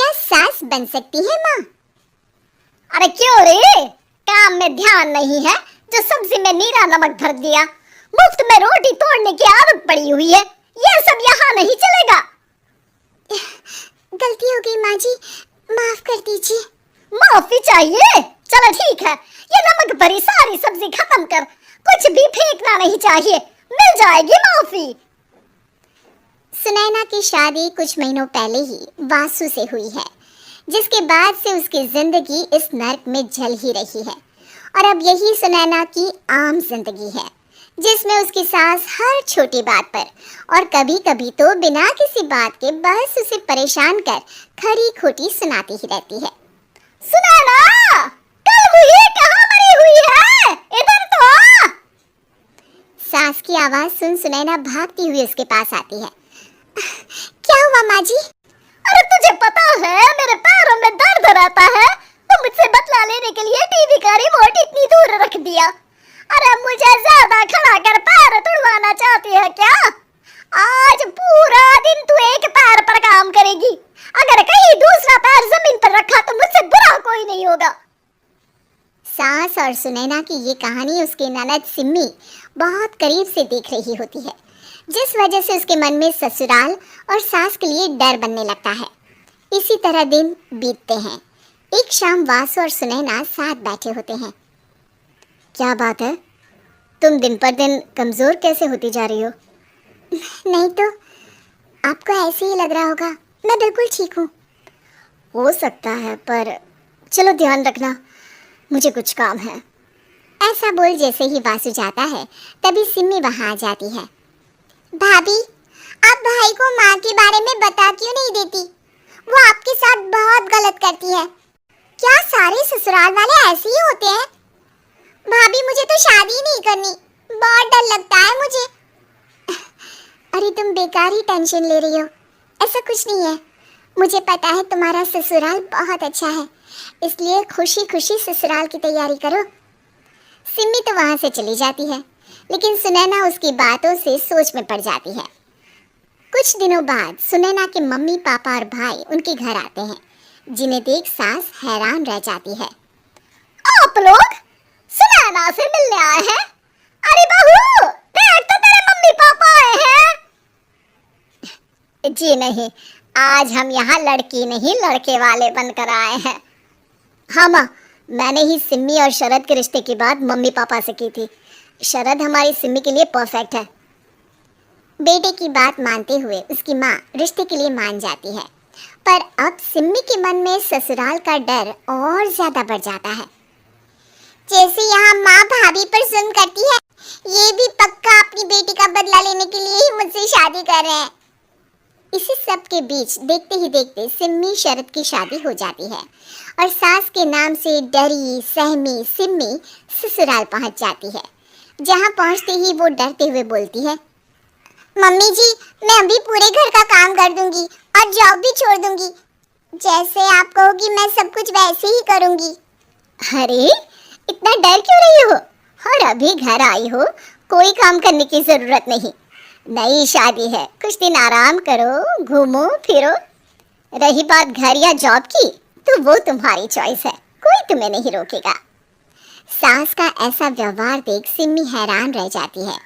क्या सास बन सकती है माँ? अरे क्यों रे, काम में ध्यान नहीं है जो सब्जी में नीरा नमक भर दिया। मुफ्त में रोटी तोड़ने की आदत पड़ी हुई है, ये सब यहाँ नहीं चलेगा। गलती हो गई माँ जी, माफ कर दीजिए। माफी चाहिए? चलो ठीक है, ये नमक भरी सारी सब्जी खत्म कर, कुछ भी फेंकना नहीं चाहिए, मिल जाएगी माफी। सुनैना की शादी कुछ महीनों पहले ही वासु से हुई है, जिसके बाद से उसकी जिंदगी इस नर्क में जल ही रही है। और अब यही सुनैना की आम जिंदगी है, जिसमें उसकी सास हर छोटी बात पर और कभी कभी तो बिना किसी बात के बस उसे परेशान कर खरी खोटी सुनाती ही रहती है। सुनैना, कल मुझे कहाँ मरी हुई है, इधर तो आ। सास की आवाज सुन सुनैना भागती हुई उसके पास आती है। क्या हुआ माँ जी? अरे तुझे पता है मेरे पैरों में दर्द रहता है, तो मुझसे बदला लेने के लिए टीवी का रिमोट इतनी दूर रख दिया। अरे मुझे ज्यादा खड़ा कर पैर तुड़वाना चाहती है क्या? आज पूरा दिन तू एक पैर पर काम करेगी, अगर कहीं दूसरा पैर जमीन पर रखा तो मुझसे बुरा कोई नहीं होगा। सास और सुनैना की ये कहानी उसकी ननद सिम्मी बहुत करीब से देख रही होती है, जिस वजह से उसके मन में ससुराल और सास के लिए डर बनने लगता है। इसी तरह दिन बीतते हैं। एक शाम वासु और सुनैना साथ बैठे होते हैं। क्या बात है, तुम दिन पर दिन कमजोर कैसे होती जा रही हो? नहीं तो आपको ऐसे ही लग रहा होगा, मैं बिल्कुल ठीक हूँ। हो सकता है, पर चलो ध्यान रखना, मुझे कुछ काम है। ऐसा बोल जैसे ही वासु जाता है, तभी सिम्मी वहाँ आ जाती है। भाभी, आप भाई को माँ के बारे में बता क्यों नहीं देती? वो आपके साथ बहुत गलत करती है। क्या सारे ससुराल वाले ऐसे ही होते हैं? भाभी, मुझे तो शादी नहीं करनी, बहुत डर लगता है मुझे। अरे तुम बेकार ही टेंशन ले रही हो, ऐसा कुछ नहीं है। मुझे पता है तुम्हारा ससुराल बहुत अच्छा है, इसलिए खुशी खुशी ससुराल की तैयारी करो। सिम्मी तो वहाँ से चली जाती है, लेकिन सुनैना उसकी बातों से सोच में पड़ जाती है। कुछ दिनों बाद सुनैना के मम्मी पापा और भाई उनके घर आते हैं, जिन्हें देख सास हैरान रह जाती है। आप लोग सुनैना से मिलने आए हैं? अरे बहू, देख तो तेरे मम्मी पापा आए हैं। जी नहीं, आज हम यहाँ लड़की नहीं लड़के वाले बनकर आए हैं। हाँ माँ, मैंने ही सिम्मी और शरद के रिश्ते की बात मम्मी पापा से की थी। शरद हमारी सिम्मी के लिए परफेक्ट है। बेटे की बात मानते हुए उसकी माँ रिश्ते के लिए मान जाती है, पर अब सिम्मी के मन में ससुराल का डर और ज्यादा बढ़ जाता है। जैसे यहाँ माँ भाभी पर जुल्म करती है, ये भी पक्का अपनी बेटी का बदला लेने के लिए ही मुझसे शादी कर रहे हैं। इसी सब के बीच देखते ही देखते सिम्मी शरद की शादी हो जाती है और सास के नाम से डरी सहमी सिम्मी ससुराल पहुंच जाती है, जहां पहुंचते ही वो डरते हुए बोलती है, मम्मी जी, मैं अभी पूरे घर का काम कर दूंगी और जॉब भी छोड़ दूंगी। जैसे आप कहोगी मैं सब कुछ वैसे ही करूंगी। अरे इतना डर क्यों रही हो? और अभी घर आई हो, कोई काम करने की जरूरत नहीं। नई शादी है, कुछ दिन आराम करो, घूमो फिरो। रही बात घर या जॉब की, तो वो तुम्हारी चॉइस है, कोई तुम्हें नहीं रोकेगा। सास का ऐसा व्यवहार देख सिम्मी हैरान रह जाती है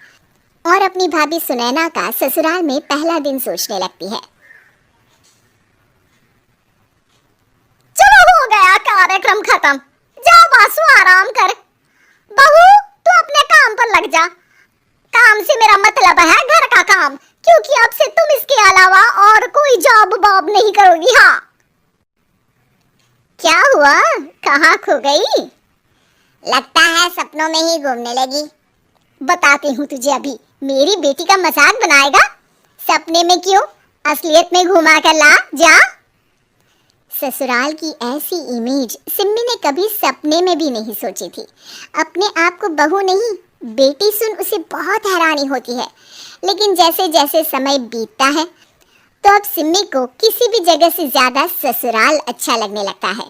और अपनी भाभी सुनैना का ससुराल में पहला दिन सोचने लगती है। चलो हो गया कार्यक्रम खत्म, जाओ वासु आराम कर। बहू, तू अपने काम पर लग जा। काम से मेरा मतलब है घर का काम, क्योंकि अब से तुम इसके अलावा और कोई जॉब बॉब नहीं करोगी। हाँ, क्या हुआ, कहाँ खो गई? लगता है सपनों में ही घूमने लगी। बताती हूँ तुझे अभी। मेरी बेटी का मजाक बनाएगा? सपने में क्यों, असलियत में घुमा कर ला जा। ससुराल की ऐसी इमेज सिम्मी ने कभी सपने में भी नहीं सोची थी। अपने आप को बहू नहीं, बेटी सुन उसे बहुत हैरानी होती है, लेकिन जैसे जैसे समय बीतता है तो अब सिम्मी को किसी भी जगह से ज्यादा ससुराल अच्छा लगने लगता है।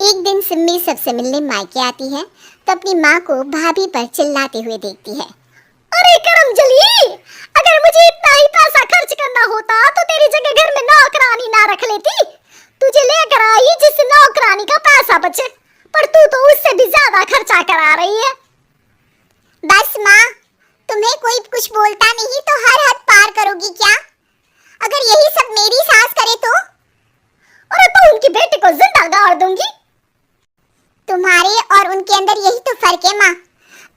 एक दिन सिम्मी सबसे मिलने मायके आती है तो अपनी माँ को भाभी पर चिल्लाते हुए देखती है। अरे करमजली, अगर मुझे इतना ही पैसा खर्च करना होता तो तेरी जगह घर में नौकरानी ना रख लेती। तुझे लेकर आई जिससे नौकरानी का पैसा बचे, पर तू तो उससे भी ज्यादा खर्चा करा रही है। बस माँ, तुम्हें कोई कुछ बोलता नहीं तो हर हद पार करोगी क्या? अगर यही सब मेरी सास करे तो? और तो उनकी बेटी को जिंदा गाड़ दूंगी। तुम्हारे और उनके अंदर यही तो फर्क है माँ।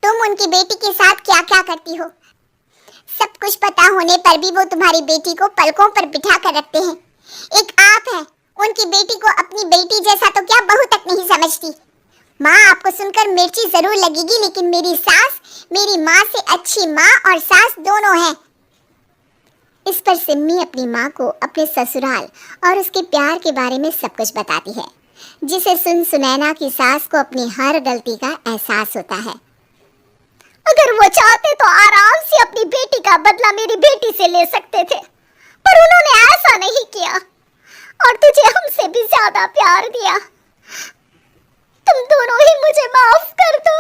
तुम उनकी बेटी के साथ क्या क्या करती हो, सब कुछ पता होने पर भी वो तुम्हारी बेटी को पलकों पर बिठा कर रखते हैं। एक आप है, उनकी बेटी को अपनी बेटी जैसा तो क्या बहू तक नहीं समझती। माँ, आपको सुनकर मिर्ची जरूर लगेगी, लेकिन मेरी सास मेरी माँ से अच्छी माँ और सास दोनों हैं। इस पर सिम्मी अपनी माँ को अपने ससुराल और उसके प्यार के बारे में सब कुछ बताती है, जिसे सुन सुनैना की सास को अपनी हर गलती का एहसास होता है। अगर वो चाहते तो आराम से अपनी बेटी का बदला मेरी बेटी से ले सकते थे, पर उन्होंने ऐसा नहीं किया और तुझे हमसे भी ज्यादा प्यार दिया। तुम दोनों ही मुझे माफ कर दो।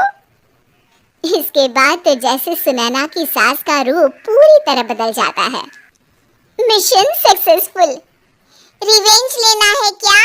इसके बाद तो जैसे सुनैना की सास का रूप पूरी तरह बदल जाता है। Mission successful. रिवेंज लेना है क्या?